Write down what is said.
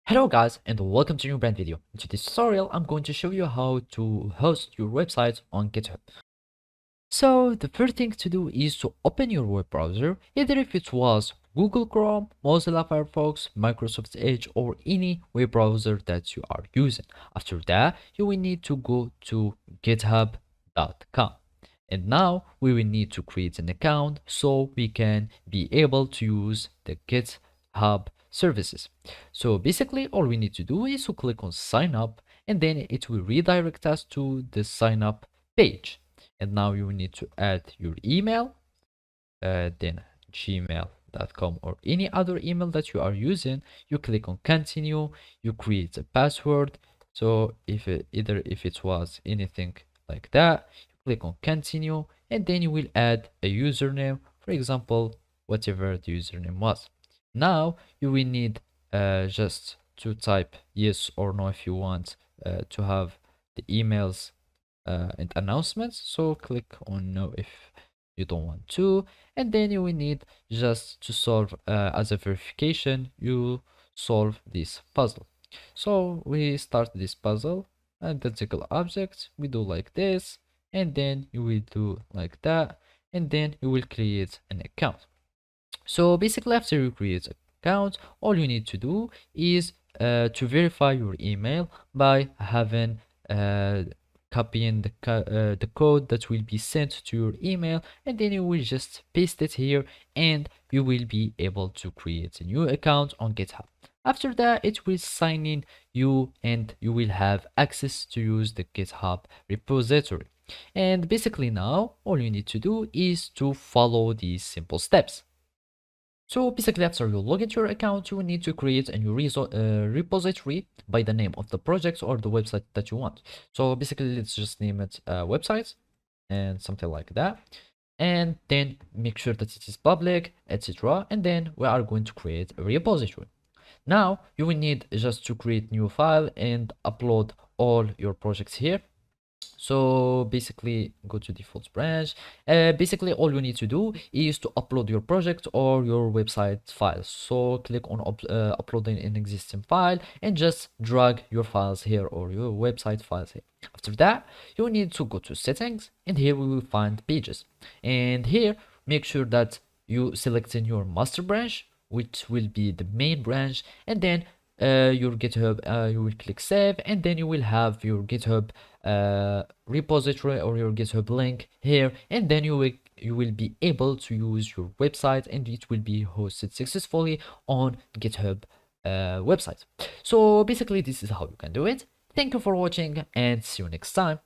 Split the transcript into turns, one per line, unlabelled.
Hello guys and welcome to a new brand video. In today's tutorial I'm going to show you how to host your website on GitHub. So the first thing to do is to open your web browser, either if it was Google Chrome, Mozilla Firefox, Microsoft Edge or any web browser that you are using. After that you will need to go to github.com. And now we will need to create an account so we can be able to use the GitHub services. So basically all we need to do is to click on sign up and then it will redirect us to the sign up page. And now you need to add your email, then gmail.com or any other email that you are using. You click on continue, you create a password. So if it was anything like that, you click on continue and then you will add a username, for example whatever the username was. Now you will need just to type yes or no if you want to have the emails and announcements. So click on no if you don't want to, and then you will need just to solve as a verification, you solve this puzzle. So we start this puzzle, identical object, we do like this, and then you will do like that, and then you will create an account. So basically after you create an account, all you need to do is to verify your email by having copying the code that will be sent to your email, and then you will just paste it here and you will be able to create a new account on GitHub. After that it will sign in you and you will have access to use the GitHub repository. And basically now all you need to do is to follow these simple steps. So basically after you log into your account, you will need to create a new repository by the name of the project or the website that you want. So basically let's just name it websites and something like that. And then make sure that it is public, etc. And then we are going to create a repository. Now you will need just to create new file and upload all your projects here. So basically go to default branch. Basically all you need to do is to upload your project or your website files. So click on uploading an existing file and just drag your files here or your website files here. After that you need to go to settings and here we will find pages, and here make sure that you select in your master branch, which will be the main branch, and then your GitHub, you will click save, and then you will have your GitHub repository or your GitHub link here, and then you will be able to use your website and it will be hosted successfully on GitHub website. So basically this is how you can do it. Thank you for watching and see you next time.